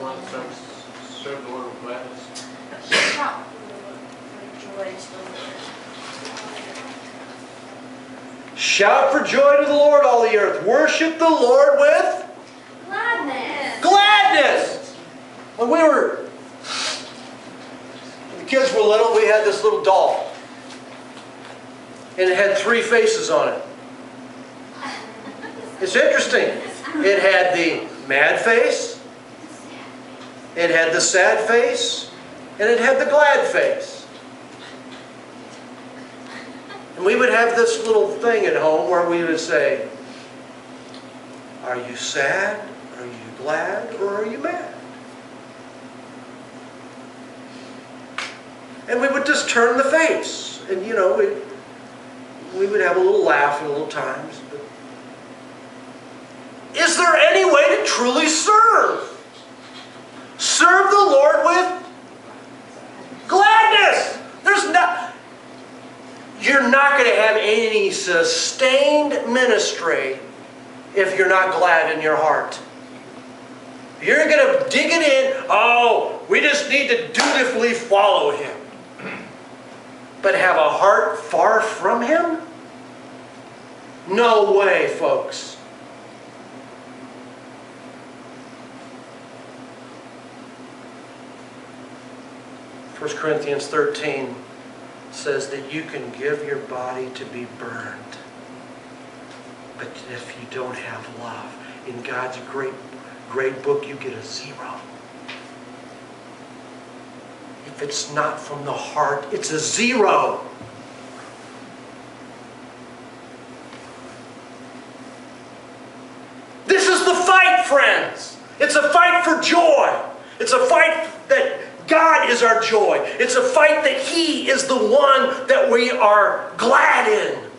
want to serve the Lord with gladness? Shout for joy to the Lord. Shout for joy to the Lord, all the earth. Worship the Lord with Gladness. gladness. When the kids were little, we had this little doll. And it had 3 faces on it. It's interesting. It had the mad face, it had the sad face, and it had the glad face. And we would have this little thing at home where we would say, are you sad? Are you glad? Or are you mad? And we would just turn the face. And you know, we would have a little laugh at little times. But is there any way to truly serve? Serve the Lord with gladness. You're not going to have any sustained ministry if you're not glad in your heart. You're going to dig it in. Oh, we just need to dutifully follow Him. But have a heart far from Him? No way, folks. First Corinthians 13 says that you can give your body to be burned. But if you don't have love, in God's great book, you get a 0. If it's not from the heart, it's a 0. This is the fight, friends. It's a fight for joy. It's a fight that God is our joy. It's a fight that He is the one that we are glad in.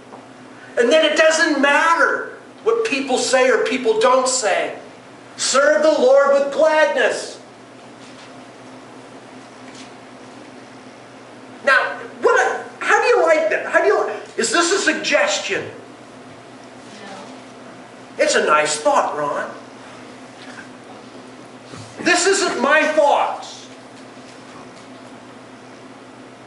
And then it doesn't matter what people say or people don't say. Serve the Lord with gladness. Now, how do you like that? Is this a suggestion? No. It's a nice thought, Ron. This isn't my thoughts.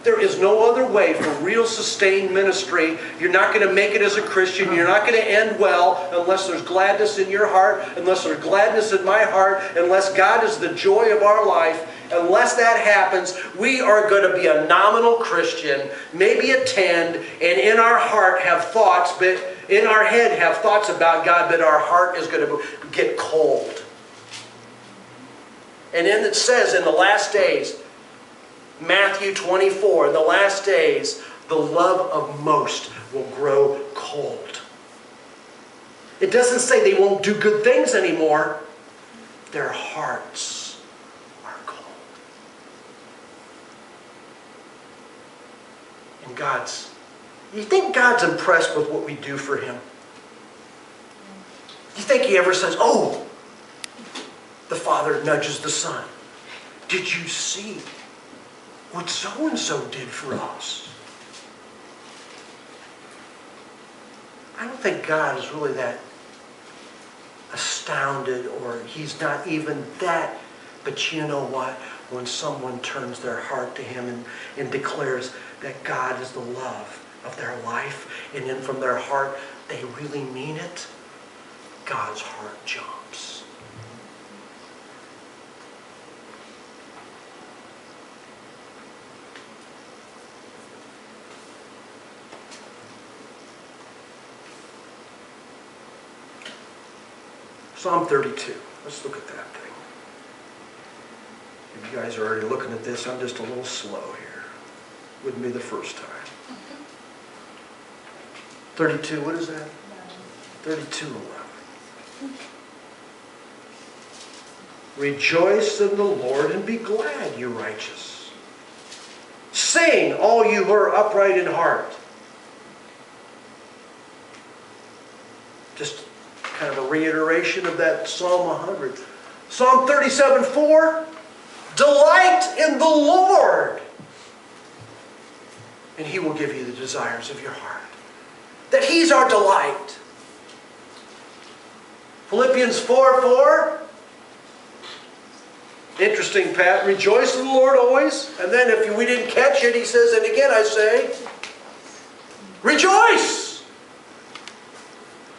There is no other way for real sustained ministry. You're not going to make it as a Christian. You're not going to end well unless there's gladness in your heart, unless there's gladness in my heart, unless God is the joy of our life. Unless that happens, we are going to be a nominal Christian, maybe attend, and in our heart have thoughts, but in our head have thoughts about God, but our heart is going to get cold. And then it says in the last days, Matthew 24, in the last days, the love of most will grow cold. It doesn't say they won't do good things anymore. Their hearts are cold. And you think God's impressed with what we do for Him? You think He ever says, oh, the Father nudges the Son. Did you see what so-and-so did for us? I don't think God is really that astounded, or He's not even that. But you know what? When someone turns their heart to Him and declares that God is the love of their life, and then from their heart they really mean it, God's heart jumps. Psalm 32. Let's look at that thing. If you guys are already looking at this, I'm just a little slow here. Wouldn't be the first time. 32, what is that? 32:11. Rejoice in the Lord and be glad, you righteous. Sing, all you who are upright in heart. Just kind of a reiteration of that Psalm 100. Psalm 37:4. Delight in the Lord, and He will give you the desires of your heart. That He's our delight. Philippians 4:4. Interesting, Pat. Rejoice in the Lord always. And then if we didn't catch it, he says, and again I say, rejoice.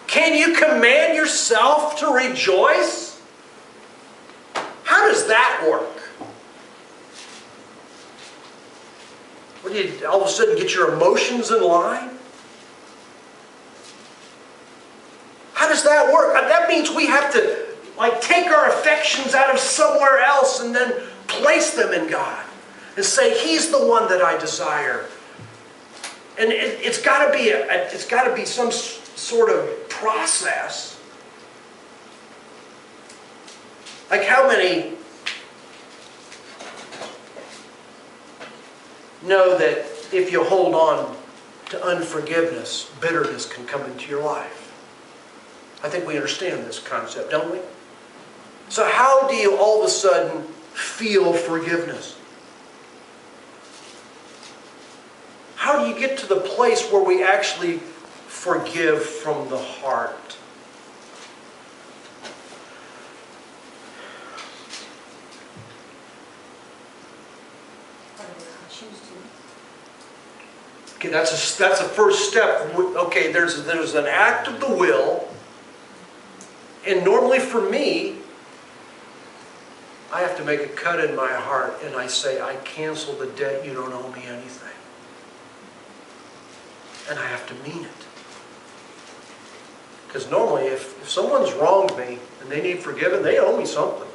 Can you command yourself to rejoice? How does that work? What do you all of a sudden get your emotions in line? How does that work? That means we have to take our affections out of somewhere else and then place them in God and say, He's the one that I desire. And it's got to be some sort of process. Like how many know that if you hold on to unforgiveness, bitterness can come into your life? I think we understand this concept, don't we? So how do you all of a sudden feel forgiveness? How do you get to the place where we actually forgive from the heart? Okay, that's a first step. Okay, there's an act of the will. And normally for me, I have to make a cut in my heart and I say, I cancel the debt, you don't owe me anything. And I have to mean it. Because normally if someone's wronged me and they need forgiven, they owe me something.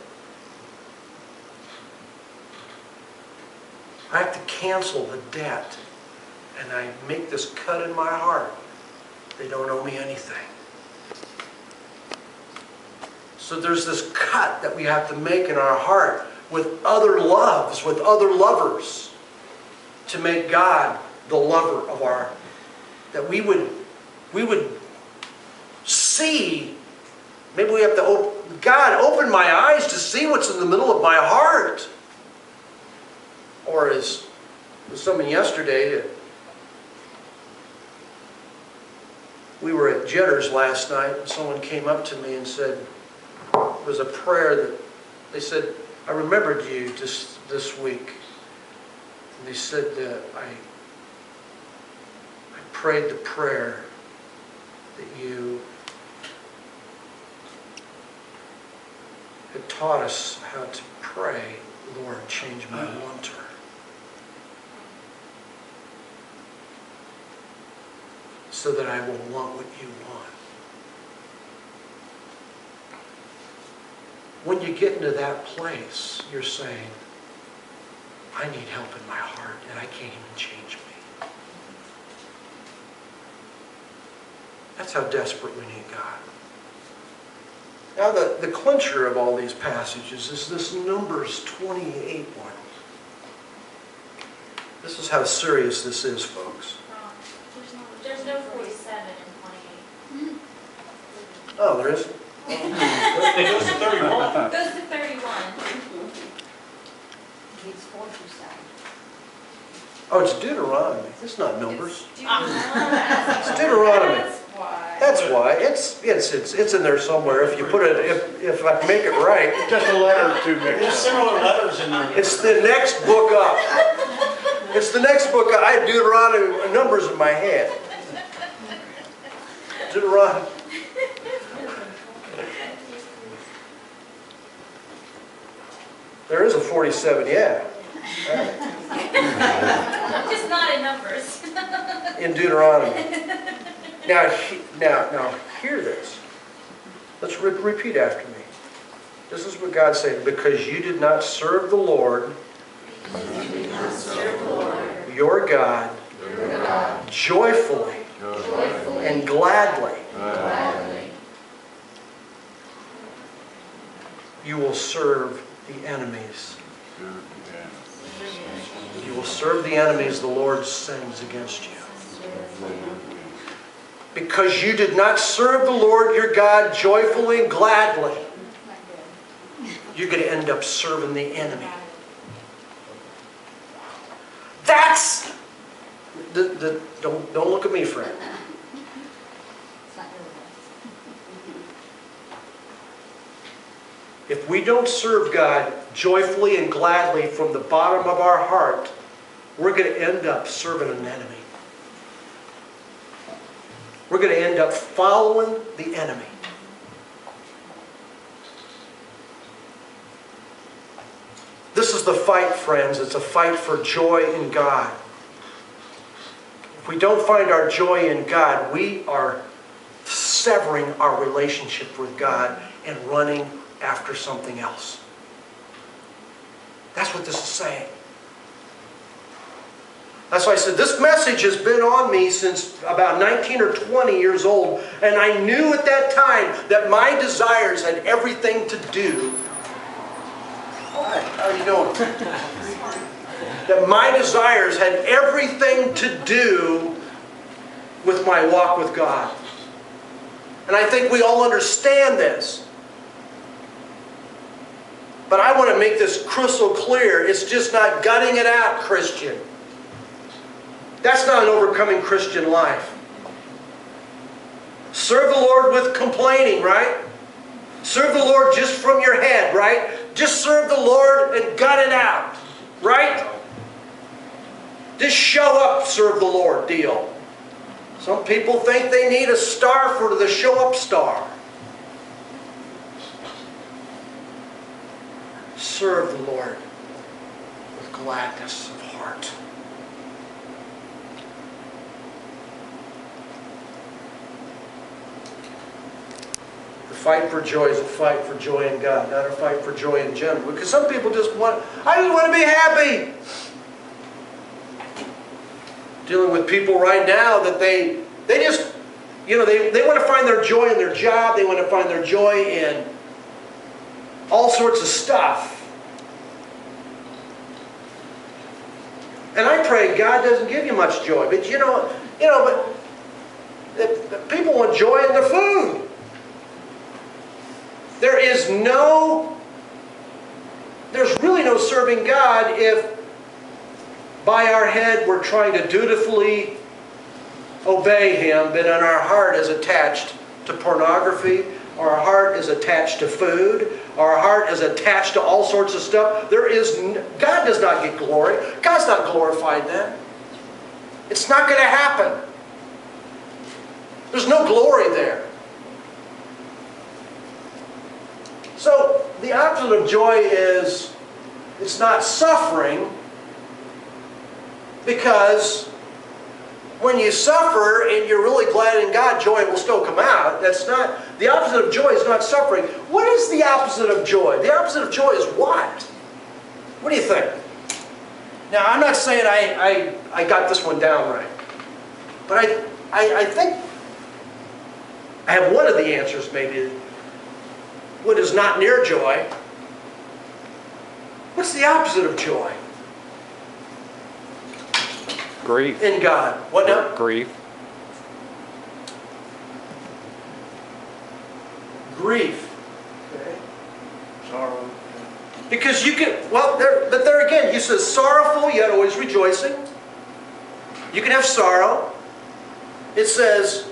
I have to cancel the debt. And I make this cut in my heart. They don't owe me anything. So there's this cut that we have to make in our heart with other loves, with other lovers, to make God the lover of our, that we would see, maybe we have to, God, open my eyes to see what's in the middle of my heart. Or as someone yesterday, we were at Jetter's last night, and someone came up to me and said, it was a prayer that, they said, I remembered you just this week. And they said, I prayed the prayer that you had taught us how to pray, Lord, change my wanter. So that I will want what you want. When you get into that place, you're saying, I need help in my heart and I can't even change me. That's how desperate we need God. Now the clincher of all these passages is this Numbers 28 one. This is how serious this is, folks. There's no 47 and 28. Oh, there is? It goes to 31. Goes to 31. It's 4 through 7. Oh, it's Deuteronomy. It's not Numbers. It's It's Deuteronomy. That's why. That's why. It's in there somewhere. If you put it, if I make it right. Just a letter or two mixed. There's similar letters in there. It's the next book up. It's the next book up. I have Deuteronomy Numbers in my hand. Deuteronomy. There is a 47, yeah. Just not in Numbers. In Deuteronomy. Now, hear this. Let's repeat after me. This is what God's saying. Because you did not serve the Lord, your God, joyfully and gladly, you will serve the enemies. You will serve the enemies the Lord sends against you. Because you did not serve the Lord your God joyfully and gladly, you're going to end up serving the enemy. That's don't look at me, friend. It's not your will. If if we don't serve God joyfully and gladly from the bottom of our heart, we're going to end up serving an enemy. We're going to end up following the enemy. This is the fight, friends. It's a fight for joy in God. If we don't find our joy in God, we are severing our relationship with God and running after something else. That's what this is saying. That's why I said this message has been on me since about 19 or 20 years old. And I knew at that time that my desires had everything to do. Hi, how are you doing? That my desires had everything to do with my walk with God. And I think we all understand this. But I want to make this crystal clear. It's just not gutting it out, Christian. That's not an overcoming Christian life. Serve the Lord with complaining, right? Serve the Lord just from your head, right? Just serve the Lord and gut it out, right? Just show up, serve the Lord deal. Some people think they need a star for the show up star. Serve the Lord with gladness of heart. The fight for joy is a fight for joy in God, not a fight for joy in general. Because some people just want, I just want to be happy. Dealing with people right now that they just, you know, they want to find their joy in their job. They want to find their joy in all sorts of stuff. And I pray God doesn't give you much joy. But but people want joy in their food. There's really no serving God if by our head we're trying to dutifully obey Him, but in our heart is attached to pornography, our heart is attached to food, our heart is attached to all sorts of stuff. God does not get glory. God's not glorified then. It's not going to happen. There's no glory there. So the opposite of joy is, it's not suffering, because when you suffer and you're really glad in God, joy will still come out. That's not, the opposite of joy is not suffering. What is the opposite of joy? The opposite of joy is what? What do you think? Now, I'm not saying I got this one down right. But I think I have one of the answers maybe. What is not near joy? What's the opposite of joy? Grief. In God. What now? Grief. Grief. Okay. Sorrow. Because you can, well, but there again, he says sorrowful yet always rejoicing. You can have sorrow. It says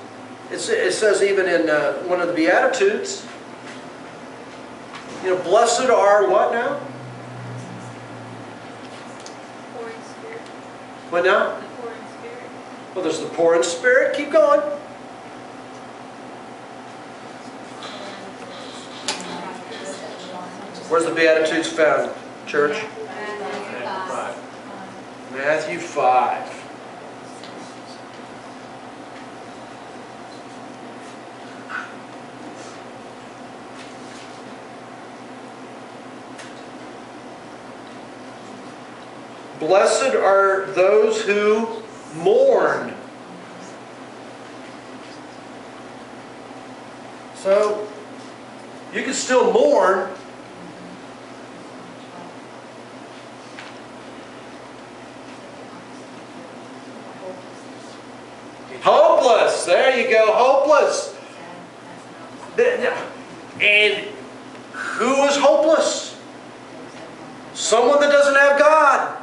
even in one of the Beatitudes, blessed are what now? Poor in spirit. What now? The poor in spirit. Well, there's the poor in spirit. Keep going. Where's the Beatitudes found, church? Matthew 5. Blessed are those who mourn. So, you can still mourn. Hopeless. There you go. Hopeless. And who is hopeless? Someone that doesn't have God.